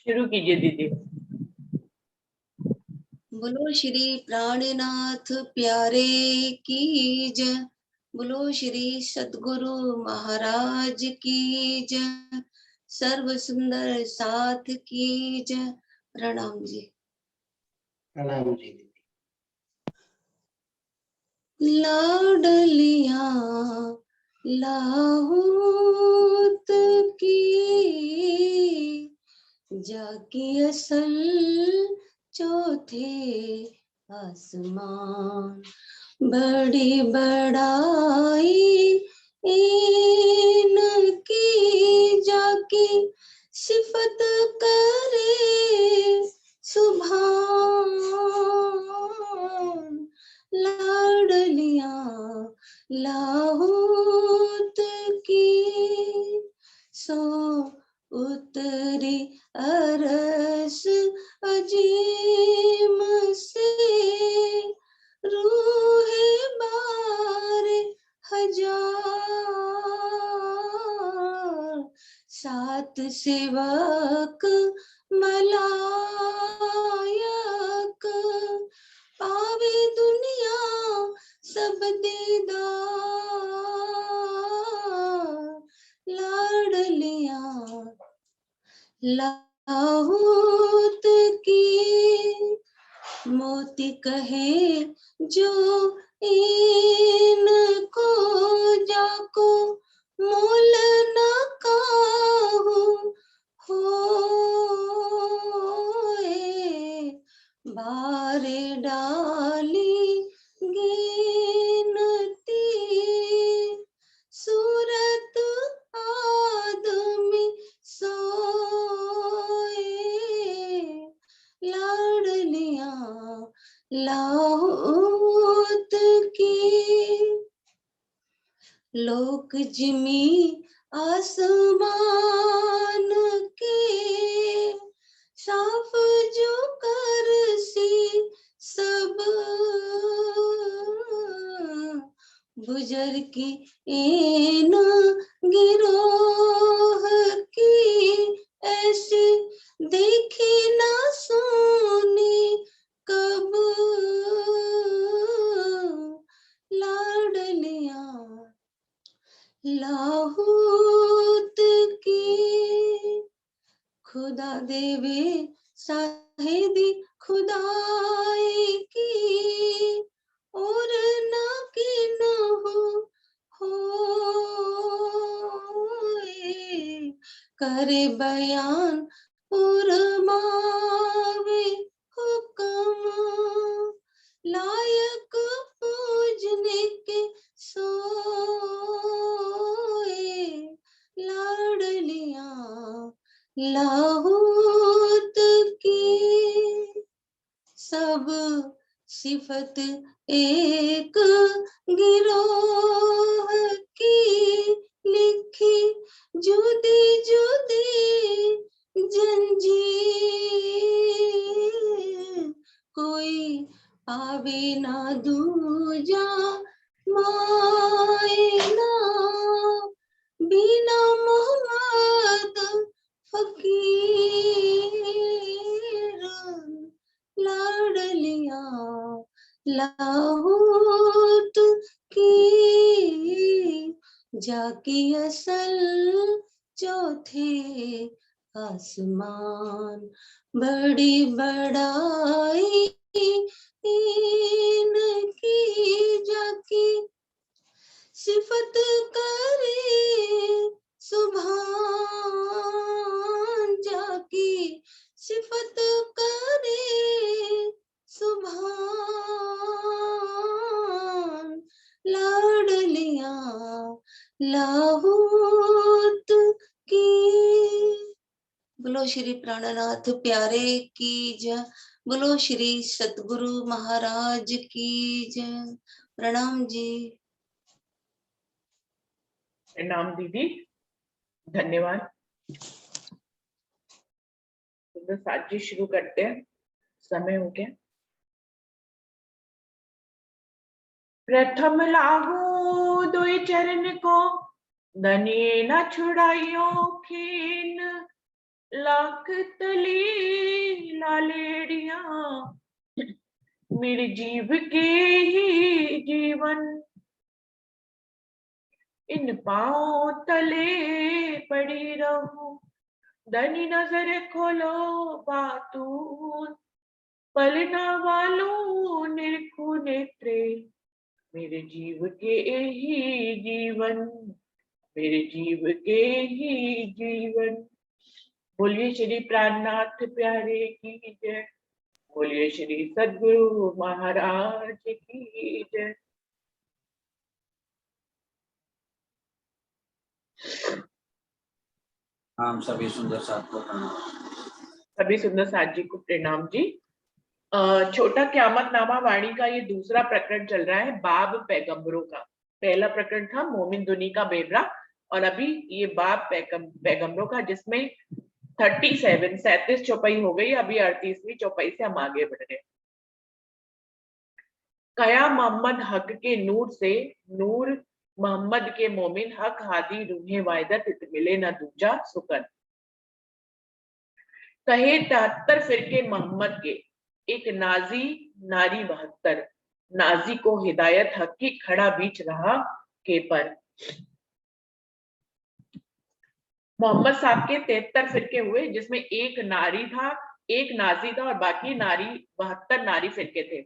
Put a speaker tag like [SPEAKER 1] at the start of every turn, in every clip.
[SPEAKER 1] शुरू कीजिए दीदी।
[SPEAKER 2] बोलो श्री प्राणनाथ प्यारे की जय। बोलो श्री सद्गुरु महाराज की जय। सर्व सुंदर साथ की जय। प्रणाम जी।
[SPEAKER 3] प्रणाम जी।
[SPEAKER 2] लाडलिया लाहौत की जाकी असल चौथे आसमान, बड़ी बड़ाई इनकी जाकी सिफत करे सुभान। लाडलिया लाहौत की सो उतरी अरस अजीम से, रूहे बारे हजार, सात सेवक मलायक, पावे दुनिया सब दीदार। लाडलिया लाहौत की मोती कहे जो इनको, जाको मोल न काहू होए, बारे डाली गिनती सूरत आदमी सोए। लाडलिया लाहौत की लोक जिमी आसमान के, साफ जो कर सी सब गुजर की इन गिरोह की, ऐसी देखी ना सुनी कब। लाडलिया लाहौत की खुदा देवे साहिदी खुदाई की, और ना कि न होए, करे बयान फरमावे हुक्म, लायक पूजने के सोए। लाडलिया लाहौत की सब सिफत एक गिरोह की, लिखी जुदी जुदी जंजीर, कोई पावे ना दूजा माए ना, बिना मोहम्मद फकीर। लाडलिया लाहौत की जाकी असल चौथे आसमान, बड़ी बड़ाई इनकी जाकी सिफत करे सुभान, जाकी सिफत करे सुभान। लाडलिया लाहौत की बोलो श्री प्राणनाथ प्यारे की जय। बोलो श्री सतगुरु महाराज की जय। प्रणाम जी।
[SPEAKER 1] प्रणाम दीदी, धन्यवाद। तो साथ जी शुरू करते हैं, समय हो गया। प्रथम लागू दुई चरण को, दनिये न छुड़ाइयो खीन, लाख तली लालेड़िया मेरे जीव के ही जीवन, इन पांव तले पड़ी रहूं, धनी नजर खोलो बातून, पलना वालों निरखु नेत्रे मेरे जीव के ही जीवन, मेरे जीव के ही जीवन। बोलिए श्री प्राणनाथ प्यारे की जय, बोलिए श्री सद्गुरु महाराज की जय।
[SPEAKER 4] हम सभी सुंदर साथ को प्रणाम।
[SPEAKER 1] सभी सुंदर साथ जी को प्रणाम जी। छोटा क्यामत नामा वाणी का ये दूसरा प्रकरण चल रहा है बाब पैगंबरों का। पहला प्रकरण था मोमिन दुनी का बेवरा, और अभी ये बाब पैगंबरों का, जिसमें 37 चौपाई हो गई, अभी 38वीं चौपाई से हम आगे बढ़ रहे हैं। कया मोहम्मद हक के नूर से नूर मोहम्मद के मोमिन हक हादी रूहे वायदत मिले न दूजा सुकन। कहे 73 फिरके मोहम्मद के एक नाजी नारी 72, नाजी को हिदायत हक की खड़ा बीच रहा के पर। मोहम्मद साहब के 73 फिरके हुए, जिसमें एक नारी था, एक नाजी था, और बाकी नारी 72 नारी फिरके थे।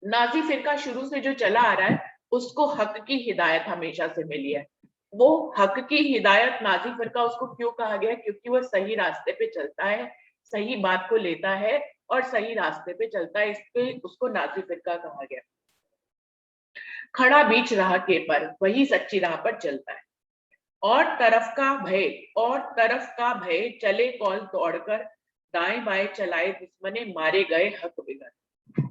[SPEAKER 1] नाजी फिरका शुरू से जो चला आ रहा है उसको हक की हिदायत हमेशा से मिली है। वो हक की हिदायत नाजी फिरका उसको क्यों कहा गया? क्योंकि वो सही रास्ते पे चलता है, सही बात को लेता है और सही रास्ते पे चलता है, इसलिए उसको नाजी फिरका कहा गया। खड़ा बीच राह के पर, वही सच्ची राह पर चलता है। और तरफ का भय चले कौल तोड़कर, दाएं बाएं चलाए दुश्मने मारे गए हक बिगड़।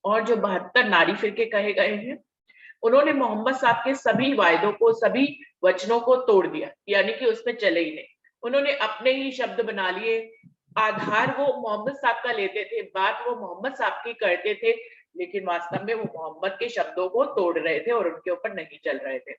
[SPEAKER 1] और जो 72 नारी फिरके कहे गए हैं, उन्होंने मोहम्मद साहब के सभी वायदों को, सभी वचनों को तोड़ दिया, यानी कि उसमें चले ही नहीं। उन्होंने अपने ही शब्द बना लिए, आधार वो मोहम्मद साहब का लेते थे, बात वो मोहम्मद साहब की करते थे, लेकिन वास्तव में वो मोहम्मद के शब्दों को तोड़ रहे थे और उनके ऊपर नहीं चल रहे थे,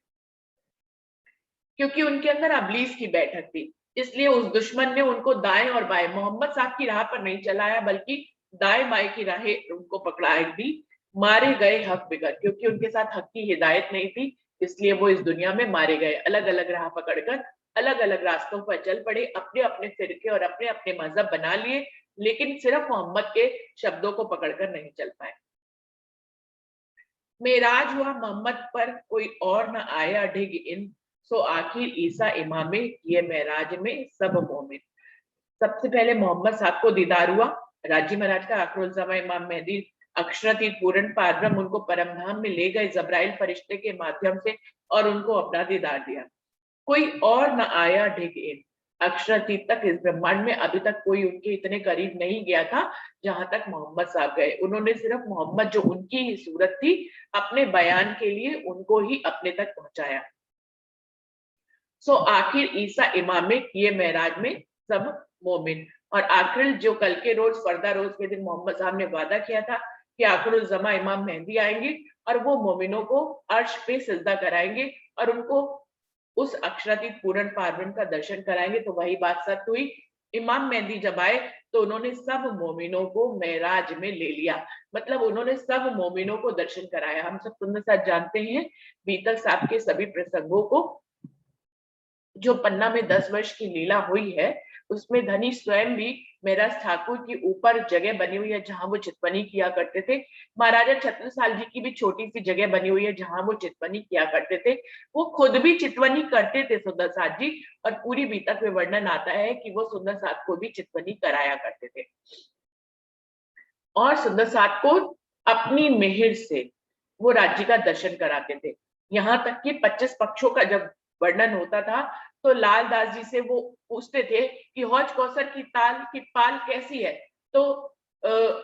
[SPEAKER 1] क्योंकि उनके अंदर अबलीस की बैठक थी। इसलिए उस दुश्मन ने उनको दाएं और बाएं, मोहम्मद साहब की राह पर नहीं चलाया, बल्कि दाएं बाएं की राहें उनको पकड़ाई दी, मारे गए हक बिगड़, क्योंकि उनके साथ हक की हिदायत नहीं थी, इसलिए वो इस दुनिया में मारे गए। अलग अलग राह पकड़कर अलग अलग रास्तों पर चल पड़े, अपने अपने फिरके और अपने अपने मजहब बना लिए, लेकिन सिर्फ मोहम्मद के शब्दों को पकड़कर नहीं चल पाए। मेराज हुआ मोहम्मद पर, कोई और न आया ढिग इन, सो आखिर ईसा इमामे ये मेराज में सब मोमिन। सबसे पहले मोहम्मद साहब को दीदार हुआ, राजी महाराज का आखिरुल इमाम मेहदी अक्षरातीत पूर्ण पारब्रह्म उनको परमधाम में ले गए जबराइल फरिश्ते के माध्यम से, और उनको अपना दीदार दिया। कोई और न आया ढिग इन, अक्षरातीत तक इस ब्रह्मांड में अभी तक कोई उनके इतने करीब नहीं गया था जहां तक मोहम्मद साहब गए। उन्होंने सिर्फ मोहम्मद जो उनकी ही सूरत थी, अपने बयान के लिए उनको ही अपने तक पहुंचाया। सो आखिर ईसा इमामे किए मेराज में सब मोमिन। और आखिर जो कल के रोज फरदा रोज के दिन मोहम्मद साहब ने वादा किया था कि आखिरुल ज़मा इमाम मेहदी आएंगे और वो मोमिनों को अर्श पे सिजदा कराएंगे और उनको उस अक्षरातीत पूर्ण पारब्रह्म का दर्शन कराएंगे, तो वही बात सत्य हुई। इमाम मेहदी जब आए तो उन्होंने सब मोमिनों को मेराज में ले लिया, मतलब उन्होंने सब मोमिनों को दर्शन कराया। हम सब सुंदर साथ जानते हैं बीतक साहब के सभी प्रसंगों को। जो पन्ना में 10 वर्ष की लीला हुई है, उसमें धनी स्वयं भी मेराज ठाकुर की ऊपर जगह बनी हुई है जहां वो चितवनी किया करते थे। महाराजा छत्रसाल जी की भी छोटी सी जगह बनी हुई है जहां वो चितवनी किया करते थे। वो खुद भी चितवनी करते थे सुंदर साथ जी, और पूरी बीतक में वर्णन आता है कि वो सुंदर साथ को भी चितवनी कराया करते थे। और सुंदर साथ को अपनी मेहर से वो राज्य का दर्शन कराते थे। यहाँ तक कि 25 पक्षों का जब वर्णन होता था तो लाल दास जी से वो पूछते थे कि हौज कौसर की पाल कैसी है, तो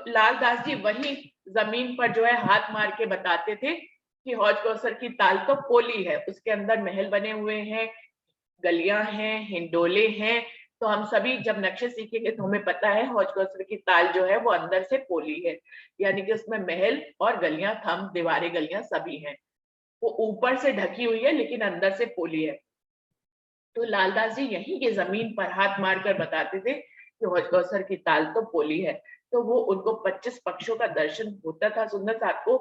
[SPEAKER 1] लाल दास जी वही जमीन पर जो है हाथ मार के बताते थे कि हौज कौसर की ताल तो पोली है, उसके अंदर महल बने हुए हैं, गलियां हैं, हिंडोले हैं। तो हम सभी जब नक्शे सीखेंगे तो हमें पता है हौज कौसर की ताल जो है वो अंदर से पोली है, यानी कि उसमें महल और गलियां, थंब, दीवारें, गलियां सभी हैं। वो ऊपर से ढकी हुई है लेकिन अंदर से पोली है। तो लालदास जी यहीं के जमीन पर हाथ मारकर बताते थे कि हौज कौसर की ताल तो पोली है। तो वो उनको 25 पक्षों का दर्शन होता था सुंदर साथ को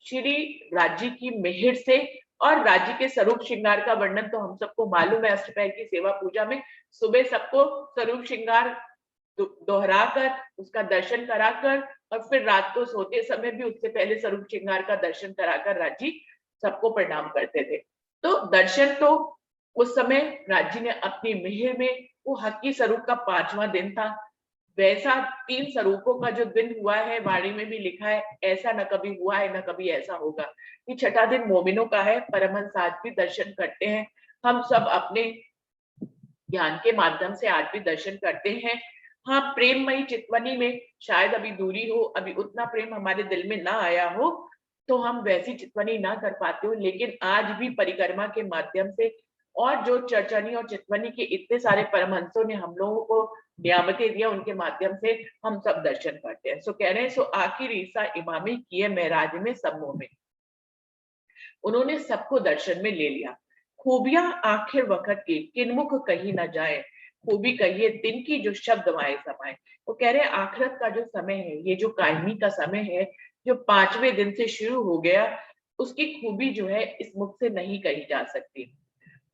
[SPEAKER 1] श्री राज्य की मेहर से। और राज्य के स्वरूप श्रृंगार का वर्णन तो हम सबको मालूम है, अष्टपहर की सेवा पूजा में सुबह सबको स्वरूप श्रृंगार दोहरा कर उसका दर्शन कराकर और फिर रात को सोते समय भी उससे पहले स्वरूप श्रृंगार का दर्शन कराकर राज्य सबको प्रणाम करते थे। तो दर्शन तो उस समय राज्य ने अपनी मेहर में, वो हकी स्वरूप का 5वां दिन था, वैसा 3 स्वरूपों का जो दिन हुआ है वाणी में भी लिखा है, ऐसा न कभी हुआ है न कभी ऐसा होगा। कि छठा दिन मोमिनों का है, परमहंस आज भी दर्शन करते हैं, हम सब अपने ज्ञान के माध्यम से आज भी दर्शन करते हैं। हाँ, प्रेममयी चितवनी में शायद अभी दूरी हो, अभी उतना प्रेम हमारे दिल में ना आया हो, तो हम वैसी चितवनी ना कर पाते हो, लेकिन आज भी परिक्रमा के माध्यम से और जो चर्चनी और चितवनी के इतने सारे परमहंसों ने हम लोगों को नियामतें दिया, उनके माध्यम से हम सब दर्शन करते हैं। सो कह रहे हैं, सो आखिर ईसा इमामी किए महराज में सब मोमिन, उन्होंने सबको दर्शन में ले लिया। खूबियां आखिर वक्त की किन्मुख कही न जाए, खूबी कहिए दिन की जो शब्द माए समाए। वो कह रहे आखिरत का जो समय है, ये जो कायमी का समय है, जो 5वें दिन से शुरू हो गया, उसकी खूबी जो है इस मुख से नहीं कही जा सकती।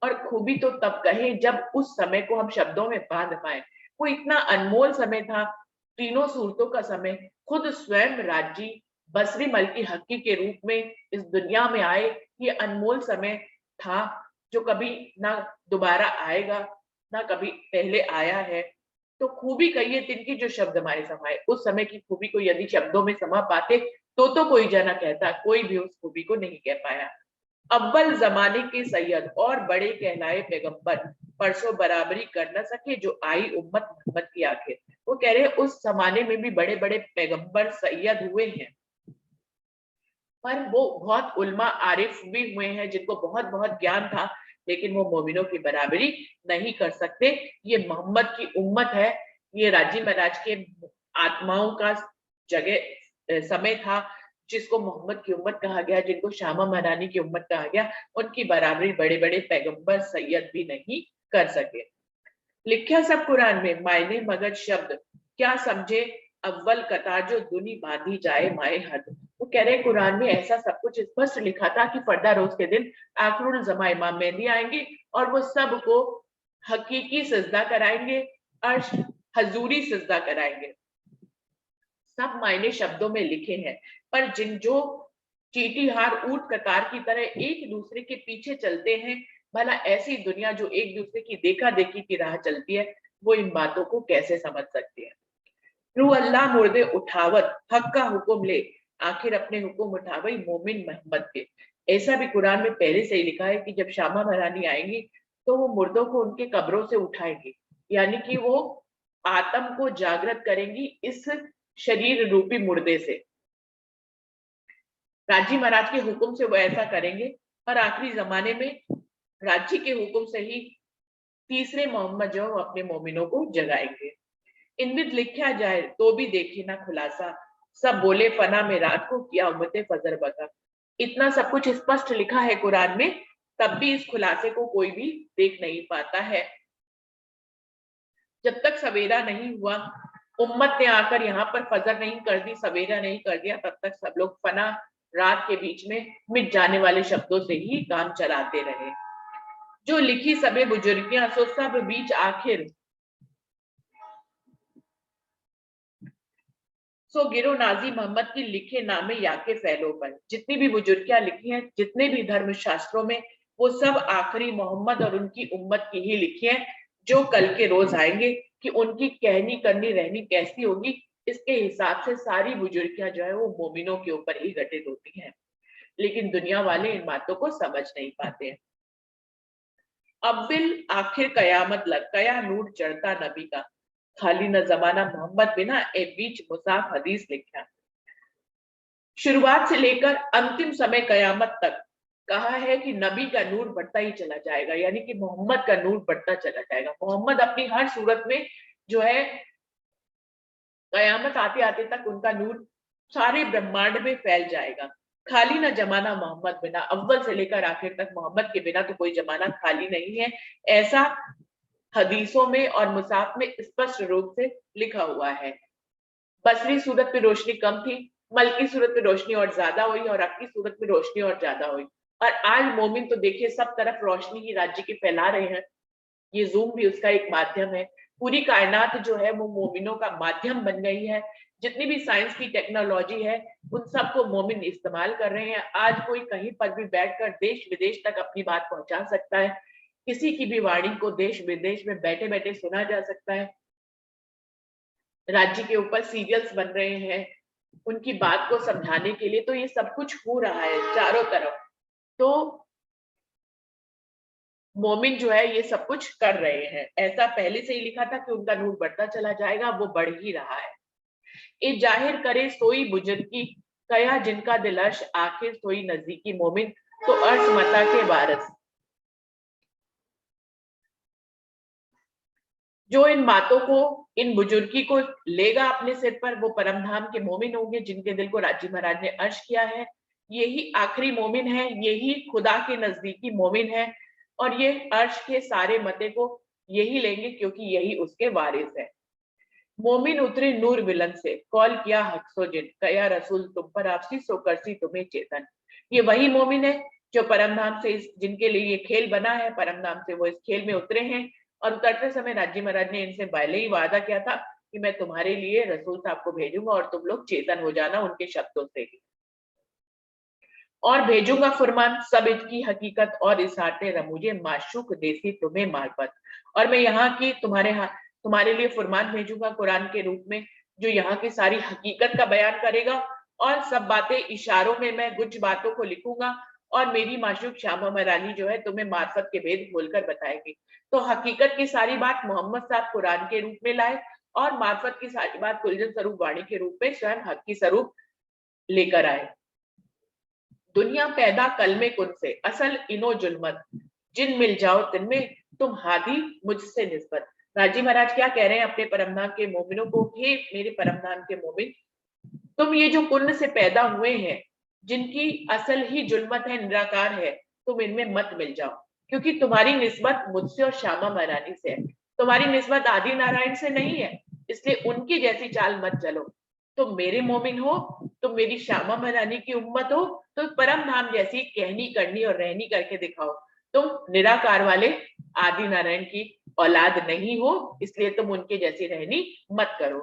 [SPEAKER 1] और खूबी तो तब कहें जब उस समय को हम शब्दों में बांध पाए। वो इतना अनमोल समय था, तीनों सूरतों का समय, खुद स्वयं राज्य बसरी मल की हक्की के रूप में इस दुनिया में आए। ये अनमोल समय था जो कभी ना दोबारा आएगा, ना कभी पहले आया है। तो खूबी कहिए तिनकी जो शब्द हमारे समाये, उस समय की खूबी को यदि शब्दों में समा पाते तो कोई जना कहता, कोई भी उस खूबी को नहीं कह पाया। अव्वल जमाने के सैयद और बड़े कहलाए पैगंबर, परसों बराबरी कर न सके जो आई उम्मत मोहम्मद की आखिर। वो कह रहे उस जमाने में भी बड़े बड़े पैगंबर सैयद हुए हैं, पर वो बहुत उल्मा आरिफ भी हुए हैं जिनको बहुत बहुत ज्ञान था, लेकिन वो मोमिनों की बराबरी नहीं कर सकते। ये मोहम्मद की उम्मत है, ये राजी महाराज के आत्माओं का जगह समय था जिसको मोहम्मद की उम्मत कहा गया, जिनको श्यामा महारानी की उम्मत कहा गया। उनकी बराबरी बड़े बड़े पैगंबर सैयद भी नहीं कर सके। लिखा सब कुरान में मायने मगज शब्द क्या समझे, अव्वल कतार जो दुनी बांधी जाए माए हद। वो कह रहे कुरान में ऐसा सब कुछ स्पष्ट लिखा था कि फर्दा रोज के दिन आखिरुल जमा इमाम मेहदी आएंगे और वो सबको हकीकी सजदा कराएंगे, अर्श हजूरी सजदा कराएंगे। सब मायने शब्दों में लिखे हैं, पर जिन जो चीटी हार ऊंट कतार की तरह एक दूसरे के पीछे चलते हैं, भला ऐसी दुनिया जो एक दूसरे की देखा देखी की राह चलती है, वो इन बातों को कैसे समझ सकती है। रू अल्लाह मुर्दे उठावत हक का हुक्म ले, आखिर अपने हुक्म उठावई मोमिन मोहम्मद के। ऐसा भी कुरान में पहले से ही लिखा है कि जब शामा महारानी आएंगी तो वो मुर्दों को उनके कब्रों से उठाएंगी, यानी कि वो आत्म को जागृत करेंगी इस शरीर रूपी मुर्दे से। राज्य महाराज के हुक्म से वो ऐसा करेंगे, पर आखिरी जमाने में राज्य के हुक्म से ही तीसरे मोहम्मद जो अपने मोमिनों को जगाएंगे। इनमें लिखा जाए तो भी देखे ना खुलासा, सब बोले फना में रात को किया उम्मते फजर बका। इतना सब कुछ स्पष्ट लिखा है कुरान में, तब भी इस खुलासे को कोई भी देख नहीं पाता है। जब तक सवेरा नहीं हुआ, उम्मत ने आकर यहाँ पर फजर नहीं कर दी, सवेरा नहीं कर दिया, तब तक सब लोग फना रात के बीच में मिट जाने वाले शब्दों से ही काम चलाते रहे। जो लिखी सबे बुजुर्गियां सो सब बीच आखिर, सो गिरो नाजी मोहम्मद की लिखे नामे याके फैलो पर। जितनी भी बुजुर्गियां लिखी हैं, जितने भी धर्म शास्त्रों में, वो सब आखिरी मोहम्मद और उनकी उम्मत की ही लिखी है, जो कल के रोज आएंगे कि उनकी कहनी करनी रहनी कैसी होगी, इसके हिसाब से सारी बुजुर्गियां जो है वो मोमिनों के ऊपर ही घटित होती हैं। लेकिन दुनिया वाले इन बातों को समझ नहीं पाते हैं। अव्विल आखिर कयामत लग कया नूर चढ़ता नबी का, खाली न जमाना मोहम्मद बिना ए बीच मुसाफ हदीस लिखा। शुरुआत से लेकर अंतिम समय कयामत तक कहा है कि नबी का नूर बढ़ता ही चला जाएगा, यानी कि मोहम्मद का नूर बढ़ता चला जाएगा। मोहम्मद अपनी हर सूरत में जो है कयामत आते आते तक उनका नूर सारे ब्रह्मांड में फैल जाएगा। खाली ना जमाना मोहम्मद बिना, अव्वल से लेकर आखिर तक मोहम्मद के बिना तो कोई जमाना खाली नहीं है, ऐसा हदीसों में और मुसाफ में स्पष्ट रूप से लिखा हुआ है। बसरी सूरत में रोशनी कम थी, मलकी सूरत में रोशनी और ज्यादा हुई, और अक्की सूरत में रोशनी और ज्यादा हुई। और आज मोमिन तो देखिए सब तरफ रोशनी ही राज्य की फैला रहे हैं। ये जूम भी उसका एक माध्यम है। पूरी कायनात जो है वो मोमिनों का माध्यम बन गई है। जितनी भी साइंस की टेक्नोलॉजी है उन सबको मोमिन इस्तेमाल कर रहे हैं। आज कोई कहीं पर भी बैठकर देश विदेश तक अपनी बात पहुंचा सकता है। किसी की भी वाणी को देश विदेश में बैठे बैठे सुना जा सकता है। राज्य के ऊपर सीरियल्स बन रहे हैं उनकी बात को समझाने के लिए। तो ये सब कुछ हो रहा है चारों तरफ। तो मोमिन जो है ये सब कुछ कर रहे हैं। ऐसा पहले से ही लिखा था कि उनका नूर बढ़ता चला जाएगा, वो बढ़ ही रहा है। ये जाहिर करे सोई बुजुर्गी, कया जिनका दिल अर्श, आखिर सोई नजदीकी मोमिन तो अर्श मता के वारस। जो इन बातों को, इन बुजुर्गी को लेगा अपने सिर पर, वो परम धाम के मोमिन होंगे जिनके दिल को राजी महाराज ने अर्श किया है। यही आखिरी मोमिन है, यही खुदा के नजदीकी मोमिन है, और ये अर्श के सारे मते को यही लेंगे क्योंकि यही उसके वारिस है। मोमिन उतरे नूर विलन से, कॉल किया हक सो जिन, कया रसूल तुम पर आपसी सो करसी तुम्हें चेतन। ये वही मोमिन है जो परम धाम से, जिनके लिए ये खेल बना है, परम धाम से वो इस खेल में उतरे हैं। और उतरते समय राजी महाराज ने इनसे पहले ही वादा किया था कि मैं तुम्हारे लिए रसूल साहब को भेजूंगा और तुम लोग चेतन हो जाना उनके शब्दों से ही। और भेजूंगा फुरमान सब इसकी हकीकत और इसाते रमूजे माशूक देसी तुम्हें मार्फत। और मैं यहाँ की तुम्हारे लिए फुरमान भेजूंगा कुरान के रूप में, जो यहाँ की सारी हकीकत का बयान करेगा। और सब बातें इशारों में मैं कुछ बातों को लिखूंगा, और मेरी माशूक श्यामा मरानी जो है तुम्हें मार्फत के भेद खोलकर बताएगी। तो हकीकत की सारी बात मोहम्मद साहब कुरान के रूप में लाए, और मार्फत की सारी बात कुलजन स्वरूप वाणी के रूप में स्वयं हक की स्वरूप लेकर आए। दुनिया पैदा कलमे कुन से, असल इनो जुल्मत, जिन मिल जाओ तिनमें तुम हादी मुझसे निस्बत। राजी महाराज क्या कह रहे हैं अपने परमधाम के मोमिनों को, हे मेरे परमधाम के मोमिन, तुम ये जो कुन्न से पैदा हुए हैं, जिनकी असल ही जुल्मत है, निराकार है, तुम इनमें मत मिल जाओ, क्योंकि तुम्हारी निस्बत मुझसे और श्यामा महारानी से है। तुम्हारी निस्बत आदि नारायण से नहीं है, इसलिए उनकी जैसी चाल मत चलो। तुम मेरे मोमिन हो, तुम मेरी श्यामा महारानी की उम्मत हो, तो परम धाम जैसी कहनी करनी और रहनी करके दिखाओ। तुम निराकार वाले आदि नारायण की औलाद नहीं हो, इसलिए तुम उनके जैसी रहनी मत करो।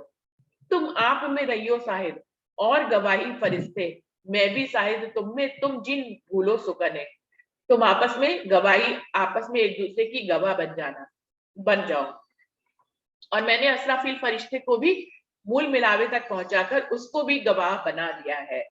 [SPEAKER 1] तुम आप में रहियो साहिद और गवाही फरिश्ते, मैं भी साहिद तुम में, तुम जिन भूलो सुकने। तुम आपस में गवाही, आपस में एक दूसरे की गवाह बन जाओ। और मैंने असराफील फरिश्ते को भी मूल मिलावे तक पहुंचाकर उसको भी गवाह बना दिया है,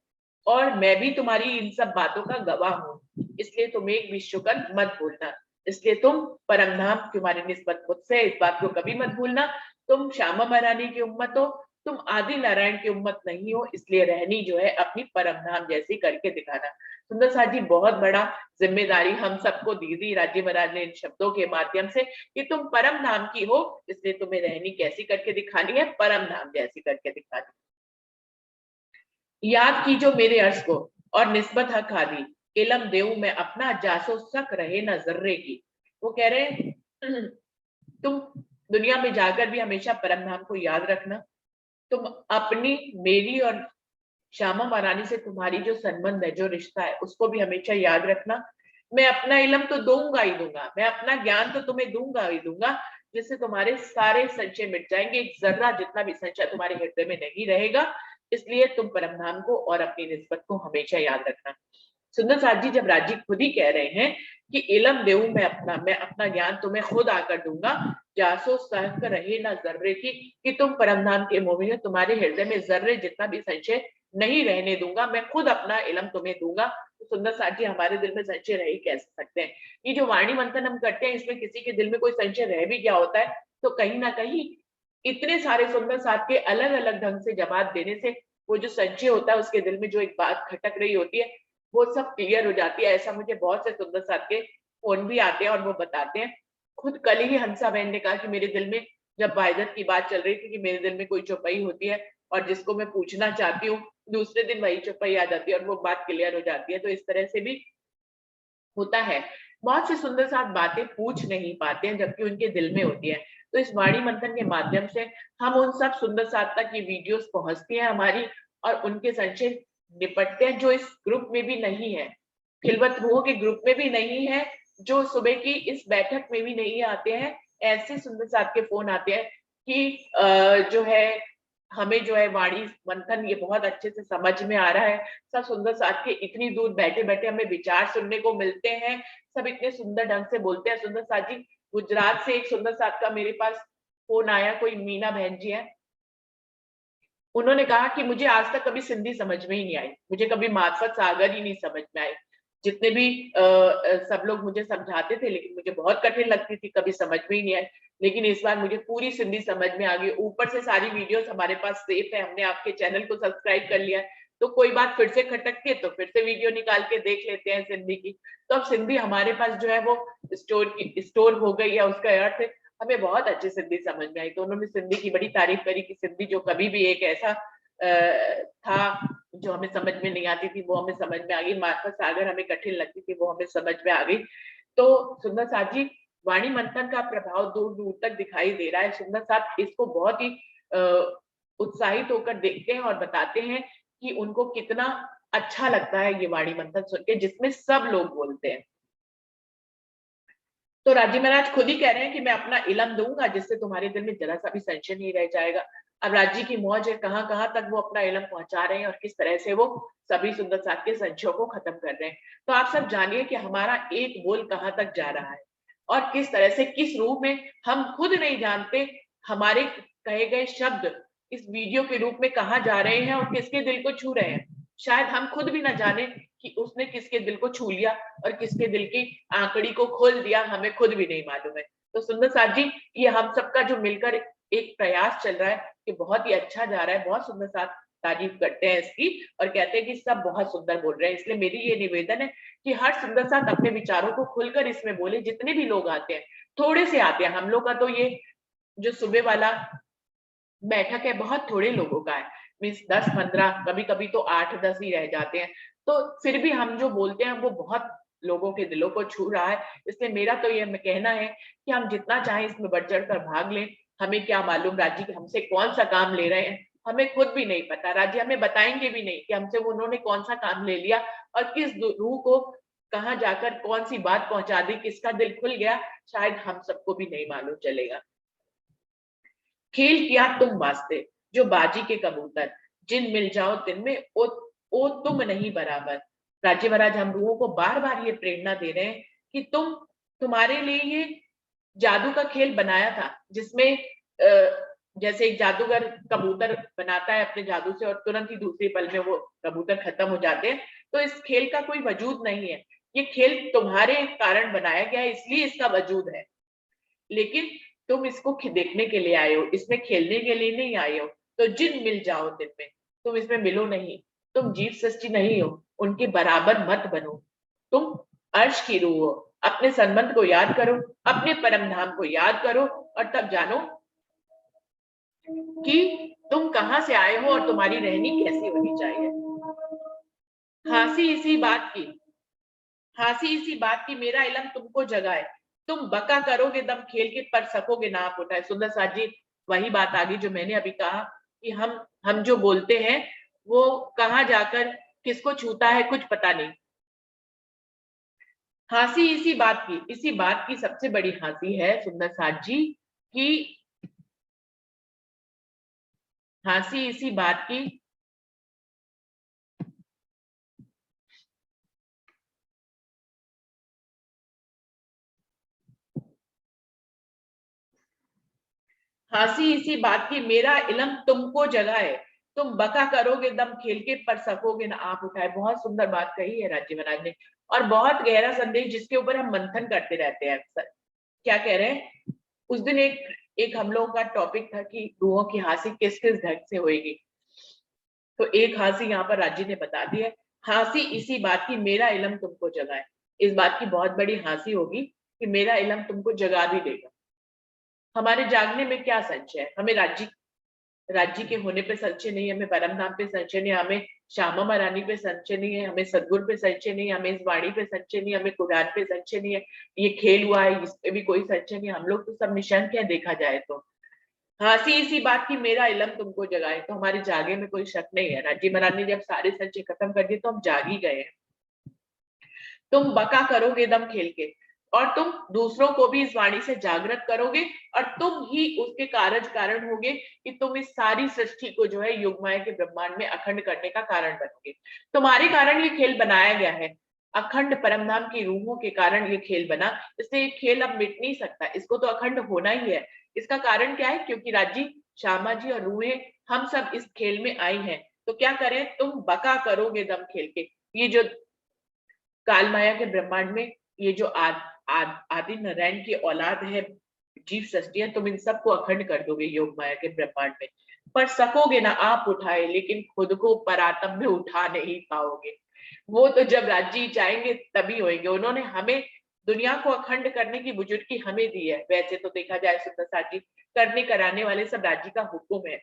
[SPEAKER 1] और मैं भी तुम्हारी इन सब बातों का गवाह हूँ। इसलिए तुम एक भी शुक्र मत भूलना। इसलिए तुम परमधाम, तुम्हारी निस्बत मुझसे, इस बात को कभी मत भूलना। तुम श्यामा महारानी की उम्मत हो, तुम आदि नारायण की उम्मत नहीं हो, इसलिए रहनी जो है अपनी परमधाम जैसी करके दिखाना। सुंदर साथ जी, बहुत बड़ा जिम्मेदारी हम सबको दी थी राज्य महाराज ने इन शब्दों के माध्यम से, कि तुम परम धाम की हो, इसलिए तुम्हें रहनी कैसी करके दिखानी है, परम धाम जैसी करके दिखानी। याद की जो मेरे अर्ज को और निस्बत हक आदि, इलम देऊ मैं अपना जासो सक रहे न जर्रे की। वो कह रहे हैं तुम दुनिया में जाकर भी हमेशा परम धाम को याद रखना। तुम अपनी, मेरी और श्यामा महारानी से तुम्हारी जो संबंध है, जो रिश्ता है, उसको भी हमेशा याद रखना। मैं अपना इल्म तो दूंगा ही दूंगा, मैं अपना ज्ञान तो तुम्हें दूंगा ही दूंगा, जिससे तुम्हारे सारे संशय मिट जाएंगे। एक जर्रा जितना भी संशय तुम्हारे हृदय में नहीं रहेगा। इसलिए तुम परमधाम को और अपनी निस्बत को हमेशा याद रखना। सुंदर साथ जी, जब राजी खुद ही कह रहे हैं कि इलम देऊं मैं अपना ज्ञान तुम्हें खुद आकर दूंगा, जासो सहक रहे ना जर्रे की, कि तुम परमधाम के मोमिन हो, तुम्हारे हृदय में जर्रे जितना भी संशय नहीं रहने दूंगा, मैं खुद अपना इलम तुम्हें दूंगा। तो सुंदर साथ जी, हमारे दिल में संशय रह ही कैसे सकते हैं? ये जो वाणी मंथन हम करते हैं, इसमें किसी के दिल में कोई संशय रह भी गया होता है तो कहीं ना कहीं इतने सारे सुंदर साथ के अलग अलग ढंग से जवाब देने से वो जो संशय होता है, उसके दिल में जो एक बात खटक रही होती है, वो सब क्लियर हो जाती है। ऐसा मुझे बहुत से सुंदर साथ के फोन भी आते हैं और वो बताते हैं। खुद कल ही हंसा बहन ने कहा कि मेरे दिल में जब वायदत की बात चल रही थी कि मेरे दिल में कोई चौपाई होती है और जिसको मैं पूछना चाहती हूँ दूसरे दिन वही चौपाई आ जाती है और वो बात क्लियर हो जाती है। तो इस तरह से भी होता है। बहुत से सुंदर साथ बातें पूछ नहीं पाते हैं जबकि उनके दिल में होती है। तो इस वाणी मंथन के माध्यम से हम उन सब सुंदर साथ तक ये वीडियोस पहुंचती हैं हमारी, और उनके संशय निपटते हैं जो इस ग्रुप में भी नहीं है, खिलवत रूहों के ग्रुप में भी नहीं है, जो सुबह की इस बैठक में भी नहीं आते हैं। ऐसे सुंदर साथ के फोन आते हैं कि जो है हमें जो है वाणी मंथन ये बहुत अच्छे से समझ में आ रहा है। सब सुंदर साथ के इतनी दूर बैठे बैठे हमें विचार सुनने को मिलते हैं। सब इतने सुंदर ढंग से बोलते हैं। सुंदर साथ जी, गुजरात से एक सुंदर साथ का मेरे पास फोन आया, कोई मीना बहन जी है, उन्होंने कहा कि मुझे आज तक कभी सिंधी समझ में ही नहीं आई, मुझे कभी मार्फत सागर ही नहीं समझ में आई। जितने भी सब लोग मुझे समझाते थे लेकिन मुझे बहुत कठिन लगती थी, कभी समझ में ही नहीं आई। लेकिन इस बार मुझे पूरी सिंधी समझ में आ गई। ऊपर से सारी वीडियोस हमारे पास सेफ है, हमने आपके चैनल को सब्सक्राइब कर लिया है, तो कोई बात फिर से खटकती है तो फिर से वीडियो निकाल के देख लेते हैं सिंधी की। तो अब सिंधी हमारे पास जो है वो स्टोर हो गई है। उसका अर्थ हमें बहुत अच्छी सिंधी समझ में आई। तो उन्होंने सिंधी की बड़ी तारीफ करी कि सिंधी जो कभी भी एक ऐसा था जो हमें समझ में नहीं आती थी, वो हमें समझ में आ गई। मार्फत सागर हमें कठिन लगती थी, वो हमें समझ में आ गई। तो सुंदर साथ जी, वाणी मंथन का प्रभाव दूर दूर तक दिखाई दे रहा है। सुंदर साथ इसको बहुत ही उत्साहित होकर देखते हैं और बताते हैं कि उनको कितना अच्छा लगता है ये वाणी मंथन सुन के, जिसमें सब लोग बोलते हैं। तो राजी महाराज खुद ही कह रहे हैं कि मैं अपना इलम दूंगा जिससे तुम्हारे दिल में जरा सा भी संशय नहीं रह जाएगा। अब राजी की मौज है, कहां कहां तक वो अपना इलम पहुंचा रहे हैं और किस तरह से वो सभी सुंदर साथ के संशयों को खत्म कर रहे हैं। तो आप सब जानिए कि हमारा एक बोल कहां तक जा रहा है और किस तरह से, किस रूप में हम खुद नहीं जानते हमारे कहे गए शब्द इस वीडियो के रूप में कहां जा रहे हैं और किसके दिल को छू रहे हैं। शायद हम खुद भी ना जाने कि उसने किसके दिल को छू लिया और किसके दिल की आंकड़ी को खोल दिया, हमें खुद भी नहीं मालूम है। तो सुंदर साथ जी, ये हम सबका जो मिलकर एक प्रयास चल रहा है कि बहुत ही अच्छा जा रहा है। बहुत सुंदर साथ तारीफ करते हैं इसकी और कहते हैं कि सब बहुत सुंदर बोल रहे हैं। इसलिए मेरी ये निवेदन है कि हर सुंदर साथ अपने विचारों को खुलकर इसमें बोले। जितने भी लोग आते हैं, थोड़े से आते हैं, हम लोग का तो ये जो सुबह वाला बैठक है बहुत थोड़े लोगों का है, मीन्स 10-15, कभी कभी तो 8-10 ही रह जाते हैं। तो फिर भी हम जो बोलते हैं वो बहुत लोगों के दिलों को छू रहा है। इसलिए मेरा तो ये कहना है कि हम जितना चाहें इसमें बढ़ चढ़ कर भाग लें। हमें क्या मालूम राज्य कि हमसे कौन सा काम ले रहे हैं, हमें खुद भी नहीं पता। राज्य हमें बताएंगे भी नहीं कि हमसे उन्होंने कौन सा काम ले लिया और किस रूह को कहाँ जाकर कौन सी बात पहुंचा दी, किसका दिल खुल गया, शायद हम सबको भी नहीं मालूम चलेगा। खेल किया तुम वास्ते जो बाजी के कबूतर, जिन मिल जाओ दिन में ओ तुम नहीं बराबर। राज्य महाराज हम रूहों को बार बार ये प्रेरणा दे रहे हैं कि तुम्हारे लिए ये जादू का खेल बनाया था, जिसमें जैसे एक जादूगर कबूतर बनाता है अपने जादू से और तुरंत ही दूसरे पल में वो कबूतर खत्म हो जाते हैं। तो इस खेल का कोई वजूद नहीं है, ये खेल तुम्हारे कारण बनाया गया है, इसलिए इसका वजूद है। लेकिन तुम इसको देखने के लिए आए हो, इसमें खेलने के लिए नहीं आए हो। तो जिन मिल जाओ दिन में, तुम इसमें मिलो नहीं, तुम जीव सृष्टि नहीं हो, उनके बराबर मत बनो। तुम अर्श की रूह हो, अपने संबंध को याद करो, अपने परम धाम को याद करो और तब जानो कि तुम कहां से आए हो और तुम्हारी रहनी कैसी होनी चाहिए। हांसी इसी बात की मेरा इलम तुमको जगाए, तुम बका करोगे दम खेल के पर सकोगे ना आप उठाए। सुंदर साथ जी, वही बात आ गई जो मैंने अभी कहा कि हम जो बोलते हैं वो कहां जाकर किसको छूता है कुछ पता नहीं। हंसी इसी बात की सबसे बड़ी हंसी है सुंदर साथ जी कि हंसी इसी बात की मेरा इलम तुमको जगाए, तुम बका करोगे दम खेल के पर सकोगे ना आप उठाए। बहुत सुंदर बात कही है राज्य महाराज ने और बहुत गहरा संदेश जिसके ऊपर हम मंथन करते रहते हैं अक्सर। क्या कह रहे हैं, उस दिन एक हम लोगों का टॉपिक था कि रूहों की हंसी किस किस ढंग से होएगी। तो एक हंसी यहाँ पर राज्य ने बता दी है, हंसी इसी बात की मेरा इलम तुमको जगाए। इस बात की बहुत बड़ी हंसी होगी कि मेरा इलम तुमको जगा भी देगा। हमारे जागने में क्या संशय है, हमें राज्य राज्य के होने पे संशय नहीं है, हमें परम धाम पे संशय नहीं है, हमें श्यामा महारानी पे संशय नहीं है, हमें सदगुरु पे संशय नहीं है, हमें इस वाणी पे संशय नहीं है, हमें कुरान पे संशय नहीं है, ये खेल हुआ है इस पे भी कोई संशय नहीं है। हम लोग तो सब निशंक है देखा जाए तो। हंसी इसी बात की मेरा इलम तुमको जगाए, तो हमारे जागे में कोई शक नहीं है। राज्य महाराज ने जब सारे संशय खत्म कर दिए तो हम जाग ही गए हैं। तुम बका करोगे दम खेल के, और तुम दूसरों को भी इस वाणी से जागृत करोगे, और तुम ही उसके कारण होगे कि तुम इस सारी सृष्टि को जो है युगमाया के ब्रह्मांड में अखंड करने का कारण बनोगे। तुम्हारे कारण ये खेल बनाया गया है, अखंड परमधाम की रूहों के कारण ये खेल बना, इसलिए ये खेल अब मिट नहीं सकता, इसको तो अखंड होना ही है। इसका कारण क्या है? क्योंकि राजी, श्यामा जी और रूहें हम सब इस खेल में आई हैं। तो क्या करें? तुम बका करोगे दम खेल के। ये जो काल माया के ब्रह्मांड में ये जो आदि नारायण की औलाद है, जीव सृष्टि है, तुम इन सबको अखंड कर दोगे योग माया के ब्रह्मांड में। पर सकोगे ना आप उठाए, लेकिन खुद को परातम में उठा नहीं पाओगे। वो तो जब राज्य चाहेंगे तभी होंगे। उन्होंने हमें दुनिया को अखंड करने की बुजुर्गी हमें दी है। वैसे तो देखा जाए सुंदर साथ जी, करने कराने वाले सब राज्य का हुक्म है,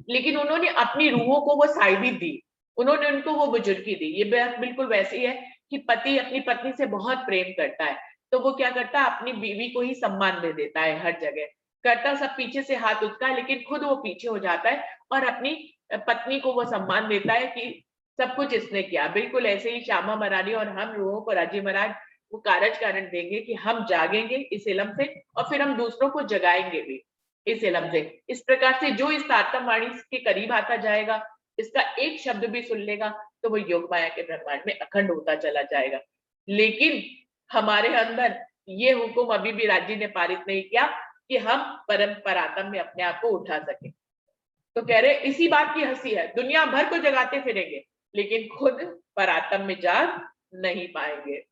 [SPEAKER 1] लेकिन उन्होंने अपनी रूहों को वो साइडी दी, उन्होंने उनको वो बुजुर्गी दी। ये बात बिल्कुल वैसी है कि पति अपनी पत्नी से बहुत प्रेम करता है, तो वो क्या करता है? अपनी बीवी को ही सम्मान दे देता है हर जगह, करता सब पीछे से हाथ उठता है, लेकिन खुद वो पीछे हो जाता है और अपनी पत्नी को वो सम्मान देता है कि सब कुछ इसने किया। बिल्कुल ऐसे ही श्यामा महारानी और हम रूहों को राजी महाराज वो कारज कारण देंगे कि हम जागेंगे इस इलम से, और फिर हम दूसरों को जगाएंगे भी इस इलम से। इस प्रकार से जो इस तारतम वाणी के करीब आता जाएगा, इसका एक शब्द भी सुन लेगा, तो वो योग माया के ब्रह्मांड में अखंड होता चला जाएगा। लेकिन हमारे अंदर ये हुक्म अभी भी राज्य ने पारित नहीं किया कि हम परम परातम में अपने आप को उठा सके। तो कह रहे इसी बात की हंसी है, दुनिया भर को जगाते फिरेंगे लेकिन खुद परातम में जाग नहीं पाएंगे।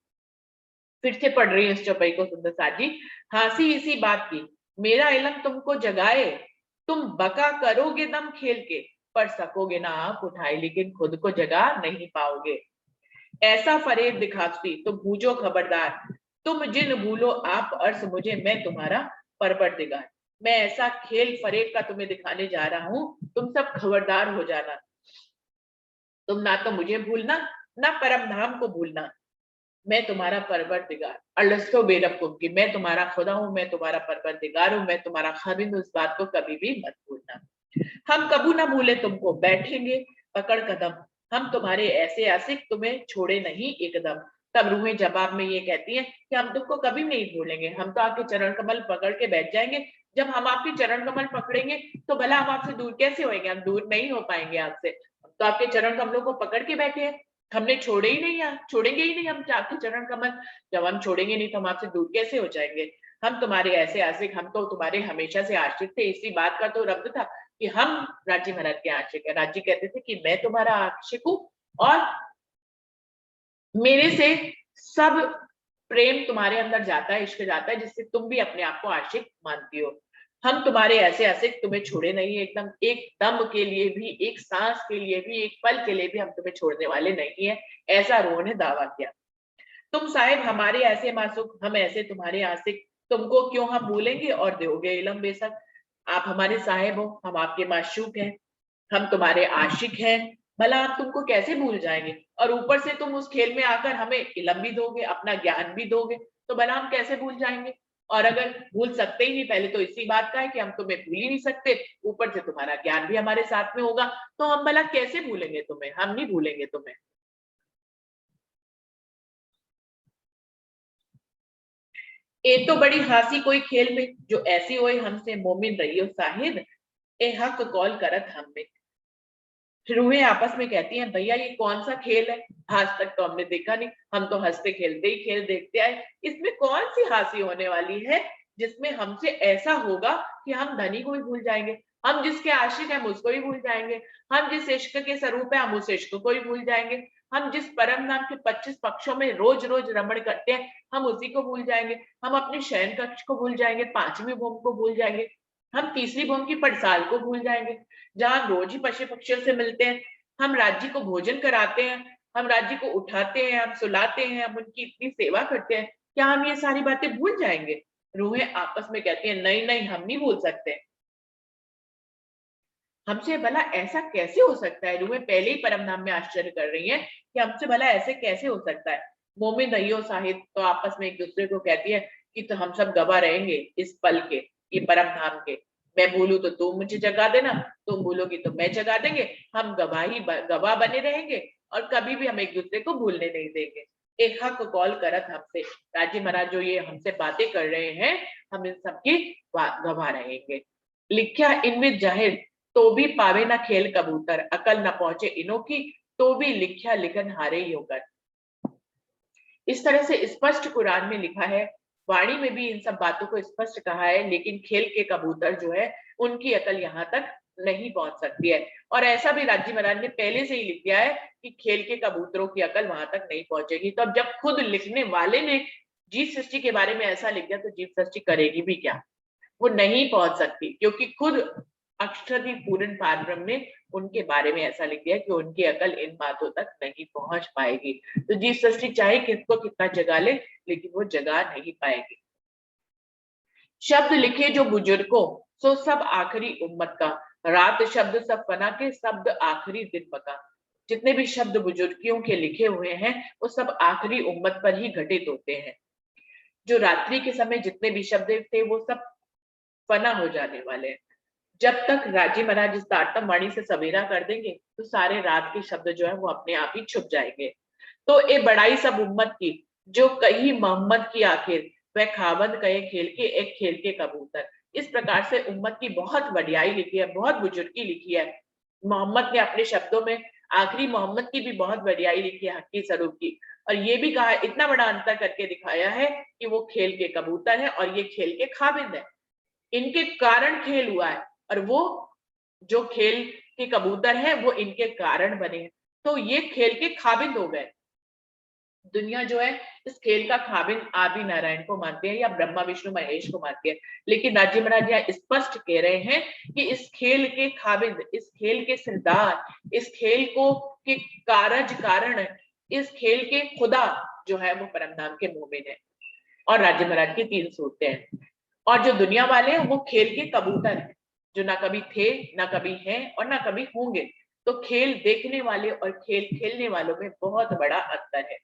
[SPEAKER 1] फिर से पढ़ रही है इस चौपाई को सुंदर साथ जी। हंसी इसी बात की, मेरा इलम तुमको जगाए, तुम बका करोगे दम खेल के, पर सकोगे ना आप उठाए, लेकिन खुद को जगा नहीं पाओगे। ऐसा फरेब दिखाती तो भूजो खबरदार, तुम जिन भूलो आप अर्स मुझे, मैं तुम्हारा परवरदिगार। मैं ऐसा खेल फरेब का तुम्हें दिखाने जा रहा हूं, तुम सब खबरदार हो जाना। तुम ना तो मुझे भूलना, ना परम धाम को भूलना। मैं तुम्हारा परवरदिगार, अल्लाह बेरब की, मैं तुम्हारा खुदा हूं, मैं तुम्हारा परवरदिगार हूं, मैं तुम्हारा खाविंद हूं। इस बात को कभी भी मत भूलना। हम कबू ना भूले तुमको, बैठेंगे पकड़ कदम, हम तुम्हारे ऐसे आशिक, तुम्हें छोड़े नहीं एकदम। तब रूहें जवाब में ये कहती हैं कि हम तुमको कभी नहीं भूलेंगे, हम तो आपके चरण कमल पकड़ के बैठ जाएंगे। जब हम आपके चरण कमल पकड़ेंगे तो भला हम आपसे दूर कैसे होंगे? हम दूर नहीं हो पाएंगे आपसे, तो आपके चरण कमलों को पकड़ के बैठे हैं, हमने छोड़े ही नहीं, छोड़ेंगे ही नहीं हम आपके चरण कमल। जब हम छोड़ेंगे नहीं तो हम आपसे दूर कैसे हो जाएंगे? हम तुम्हारे ऐसे आशिक, हम तो तुम्हारे हमेशा से आशिक थे। इसी बात का तो रब्द था कि हम राज्य महाराज के आशिक है। राज्य कहते थे कि मैं तुम्हारा आशिक हूं और मेरे से सब प्रेम तुम्हारे अंदर जाता है, इश्क जाता है, जिससे तुम भी अपने आप को आशिक मानती हो। हम तुम्हारे ऐसे आशिक, तुम्हें छोड़े नहीं, एकदम एक दम के लिए भी, एक सांस के लिए भी, एक पल के लिए भी हम तुम्हें छोड़ने वाले नहीं है, ऐसा रूह ने दावा किया। तुम साहिब हमारे ऐसे मासूक, हम ऐसे तुम्हारे आशिक, तुमको क्यों हम भूलेंगे और दोगे इलम बेशक। आप हमारे साहिब हो, हम आपके माशूक हैं, हम तुम्हारे आशिक हैं, भला हम तुमको कैसे भूल जाएंगे? और ऊपर से तुम उस खेल में आकर हमें इलम भी दोगे, अपना ज्ञान भी दोगे, तो भला हम कैसे भूल जाएंगे? और अगर भूल सकते ही नहीं, पहले तो इसी बात का है कि हम तुम्हें भूल ही नहीं सकते, ऊपर से तुम्हारा ज्ञान भी हमारे साथ में होगा, तो हम भला कैसे भूलेंगे तुम्हें? हम नहीं भूलेंगे तुम्हें। ए तो बड़ी हासी कोई खेल में, जो ऐसी होए हमसे मोमिन रहियो साहिद, ए हक कॉल करत हम में। रूहें आपस में कहती हैं, भैया ये कौन सा खेल है? आज तक तो हमने देखा नहीं, हम तो हंसते खेलते ही खेल देखते आए, इसमें कौन सी हंसी होने वाली है जिसमें हमसे ऐसा होगा कि हम धनी को भी भूल जाएंगे, हम जिसके आशिक हैं उसको भी भूल जाएंगे, हम जिस इश्क के स्वरूप है हम उस इश्क को भी भूल जाएंगे, हम जिस परम नाम के 25 पक्षों में रोज रोज रमण करते हैं हम उसी को भूल जाएंगे, हम अपने शयन कक्ष को भूल जाएंगे, 5वीं भूमि को भूल जाएंगे, हम 3री भूमि की पड़साल को भूल जाएंगे, जहां रोज ही पशु पक्षियों से मिलते हैं, हम राज्य को भोजन कराते हैं, हम राज्य को उठाते हैं, हम सुलाते हैं, हम उनकी इतनी सेवा करते हैं, क्या हम ये सारी बातें भूल जाएंगे? रूहें आपस में कहती हैं, नहीं नहीं हम नहीं भूल सकते। हमसे भला ऐसा कैसे हो सकता है? रूहें पहले ही परम धाम में आश्चर्य कर रही हैं कि हमसे भला ऐसे कैसे हो सकता है। मोमिन रहियो साहिब तो आपस में एक दूसरे को कहती है कि तो हम सब गवाह रहेंगे इस पल के, ये परम धाम के। मैं भूलूं तो तुम मुझे जगा देना, तुम भूलोगी तो मैं जगा देंगे, हम गवाह बने रहेंगे और कभी भी हम एक दूसरे को भूलने नहीं देंगे। एक हक कॉल करत हमसे, राजी महाराज जो ये हमसे बातें कर रहे हैं, हम इन सबकी गवाह रहेंगे। लिखा इनमें जाहिर तो भी पावे ना खेल कबूतर, अकल न पहुंचे इनो की तो भी लिखा लिखन हारे ही होकर। इस तरह से स्पष्ट कुरान में लिखा है, वाणी में भी इन सब बातों को स्पष्ट कहा है, लेकिन खेल के कबूतर जो है उनकी अकल यहाँ तक नहीं पहुंच सकती है। और ऐसा भी राजी महाराज ने पहले से ही लिख दिया है कि खेल के कबूतरों की अकल वहां तक नहीं पहुंचेगी। तो अब जब खुद लिखने वाले ने जीव सृष्टि के बारे में ऐसा लिख दिया तो जीव सृष्टि करेगी भी क्या? वो नहीं पहुंच सकती, क्योंकि खुद अक्षराधि पूर्ण पारब्रह्म ने उनके बारे में ऐसा लिख दिया कि उनकी अकल इन बातों तक नहीं पहुंच पाएगी। तो जीव सृष्टि चाहे किसको कितना जगा ले, लेकिन वो जगा नहीं पाएगी। शब्द लिखे जो बुजुर्गों सो सब आखिरी उम्मत का, रात शब्द सब फना के शब्द आखिरी दिन पका। जितने भी शब्द बुजुर्गियों के लिखे हुए हैं वो सब आखिरी उम्मत पर ही घटित होते हैं। जो रात्रि के समय जितने भी शब्द थे वो सब फना हो जाने वाले हैं। जब तक राजी महाराज इस तारतम वाणी से सवेरा कर देंगे तो सारे रात के शब्द जो है वो अपने आप ही छुप जाएंगे। तो ए बड़ाई सब उम्मत की जो कही मोहम्मद की आखिर, वह खाबंद कहे खेल के एक खेल के कबूतर। इस प्रकार से उम्मत की बहुत बढ़ियाई लिखी है, बहुत बुजुर्गी लिखी है। मोहम्मद ने अपने शब्दों में आखिरी मोहम्मद की भी बहुत बढ़ियाई लिखी है, हक्की स्वरूप की। और ये भी कहा, इतना बड़ा अंतर करके दिखाया है कि वो खेल के कबूतर है और ये खेल के खाबिंद है। इनके कारण खेल हुआ है और वो जो खेल के कबूतर हैं वो इनके कारण बने हैं। तो ये खेल के खाबिंद हो गए। दुनिया जो है इस खेल का खाबिंद आदि नारायण को मानते हैं या ब्रह्मा विष्णु महेश को मानते हैं, लेकिन राजी महाराज यहाँ स्पष्ट कह रहे हैं कि इस खेल के खाबिंद, इस खेल के सरदार, इस खेल को के कारण, इस खेल के खुदा जो है वो परम धाम के मोमिन है। और राजी महाराज की 3 सूरतें हैं। और जो दुनिया वाले हैं वो खेल के कबूतर हैं, जो ना कभी थे, ना कभी हैं और ना कभी होंगे। तो खेल देखने वाले और खेल खेलने वालों में बहुत बड़ा अंतर है।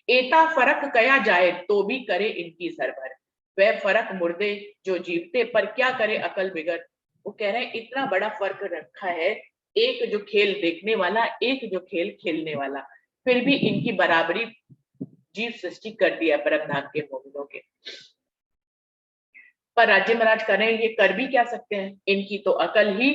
[SPEAKER 1] एता फर्क कया जाए तो भी करे इनकी सरभर, वह फर्क मुर्दे जो जीवते पर क्या करे अकल बिगड़। वो कह रहे हैं इतना बड़ा फर्क रखा है, एक जो खेल देखने वाला, एक जो खेल खेलने वाला, फिर भी इनकी बराबरी जीव सृष्टि कर दिया परम धाम के मोमिनों के। पर राज्य महाराज करें ये कर भी क्या सकते हैं, इनकी तो अकल ही,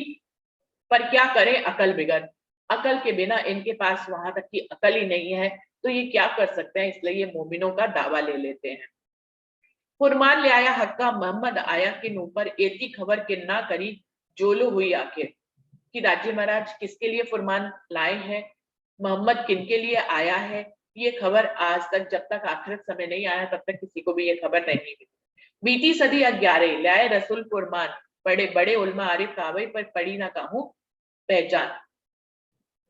[SPEAKER 1] पर क्या करें अकल बिगड़। अकल के बिना इनके पास वहां तक की अकल ही नहीं है, तो ये क्या कर सकते हैं, इसलिए ये मोमिनों का दावा ले लेते हैं। फुरमान ले आया हक्का मोहम्मद आया किन ऊपर, एती खबर किन ना करी जोलो हुई आखिर। कि राज्य महाराज किसके लिए फुरमान लाए हैं, मोहम्मद किन के लिए आया है, ये खबर आज तक, जब तक आखिरत समय नहीं आया तब तक किसी को भी ये खबर नहीं मिली। बीती सदी 11 लाए रसूल फुरमान, बड़े बड़े उलमा आरिफ कावे पर पड़ी ना कहूं पहचान।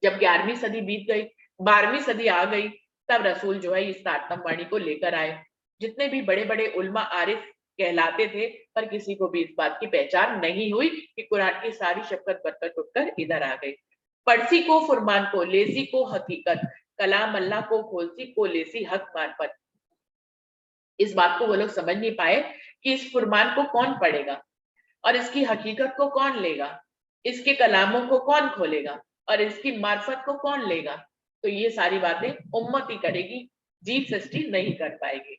[SPEAKER 1] जब 11वीं सदी बीत गई, 12वीं सदी आ गई, तब रसूल जो है इस तारतम वाणी को लेकर आए। जितने भी बड़े बड़े उलमा आरिफ कहलाते थे, पर किसी को भी इस बात की पहचान नहीं हुई कि कुरान की सारी शफकत बरकत उठकर इधर आ गई। पड़सी को फुरमान को लेसी को हकीकत, कलाम अल्लाह को खोलसी को लेसी हक मार्फत। इस बात को वो लोग समझ नहीं पाए कि इस फुरमान को कौन पढ़ेगा और इसकी हकीकत को कौन लेगा, इसके कलामों को कौन खोलेगा और इसकी मार्फत को कौन लेगा। तो ये सारी बातें उम्मत ही करेगी, जीव सृष्टि नहीं कर पाएगी।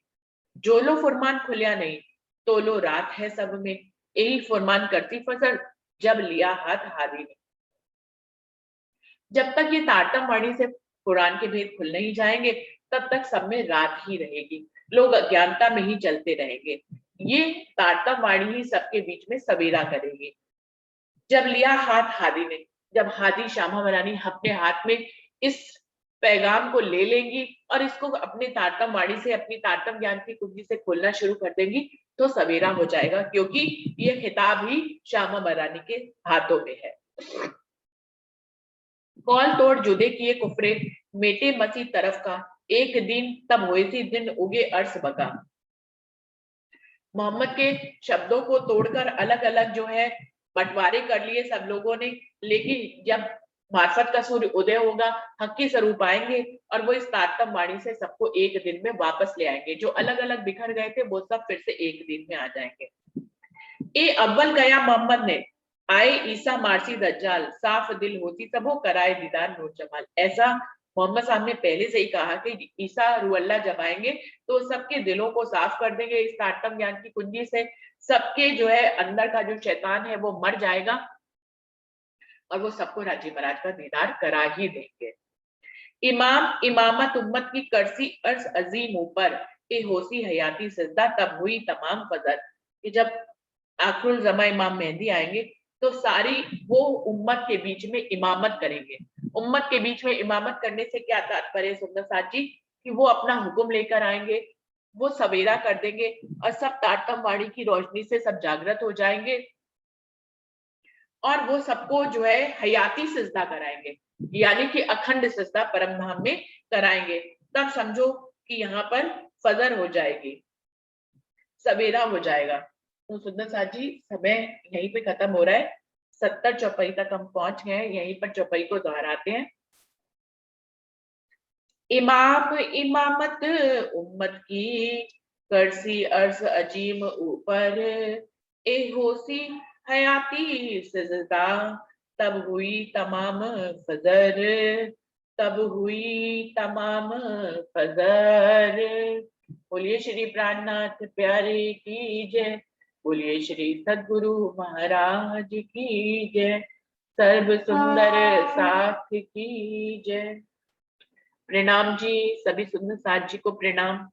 [SPEAKER 1] जो लो फुरमान खुलिया नहीं तो लो रात है सब में, यही फुरमान करती फसल जब लिया हाथ हादी ने। जब तक ये तारतम वाणी से कुरान के भेद खुल नहीं जाएंगे तब तक सब में रात ही रहेगी, लोग अज्ञानता में ही चलते रहेंगे। ये तारतम वाणी ही सबके बीच में सवेरा करेगी। जब लिया हाथ हादी ने, जब हादी श्यामा मरानी अपने हाथ में इस पैगाम को ले लेंगी और इसको अपने तारतम वाणी से, अपनी तारतम ज्ञान की कुंजी से खोलना शुरू कर देंगी, तो सवेरा हो जाएगा, क्योंकि ये खिताब ही श्यामा मरानी के हाथों में है। कौल तोड़ जुदे किए कुफरे मेटे मसी तरफ का, एक दिन तब होए सी दिन उगे अर्श बका। मोहम्मद के शब्दों को तोड़कर अलग अलग जो है बंटवारे कर लिए सब लोगों ने, लेकिन जब मार्फत का सूर्य उदय होगा, हकी स्वरूप आएंगे और वो इस तारतम वाणी से सबको एक दिन में वापस ले आएंगे। जो अलग अलग बिखर गए थे वो सब फिर से एक दिन में आ जाएंगे। ए अव्वल गया मोहम्मद ने, आए ईसा मारसी दज्जाल, साफ दिल होती सबो कराए दीदार नूर जमाल। ऐसा मोहम्मद साहब ने पहले से ही कहा कि ईसा रूअल्लाह जब आएंगे तो सबके दिलों को साफ कर देंगे इस तारतम ज्ञान की कुंजी से। सबके जो है अंदर का जो शैतान है वो मर जाएगा और वो सबको राजी महाराज का दीदार करा ही देंगे। इमाम इमामत उम्मत की करसी अर्ज अजीम ऊपर, ए होसी हयाती सजदा तब हुई तमाम फजर। कि जब आखिरुल ज़मा इमाम मेहंदी आएंगे तो सारी वो उम्मत के बीच में इमामत करेंगे। उम्मत के बीच में इमामत करने से क्या तात्पर्य सुंदर साथ जी, कि वो अपना हुक्म लेकर आएंगे, वो सवेरा कर देंगे और सब तारतम वाणी की रोशनी से सब जागृत हो जाएंगे और वो सबको जो है हयाती सिजदा कराएंगे, यानी कि अखंड सिजदा परम धाम में कराएंगे। तब समझो कि यहाँ पर फजर हो जाएगी, सवेरा हो जाएगा। तो सुंदर साथ जी समय यहीं पे खत्म हो रहा है, 70 चौपाई तक हम पहुंच गए हैं। यहीं पर चौपाई को दोहराते हैं। इमाम इमामत उम्मत की करसी अर्ज अजीम ऊपर, ए होसी हयाती सजदा तब हुई तमाम फजर, तब हुई तमाम फजर। बोलिए श्री प्राणनाथ प्यारे की जय, बोलिए श्री सद्गुरु महाराज की जय, सर्व सुंदर साथ की जय। प्रणाम जी, सभी सुंदर साथ जी को प्रणाम।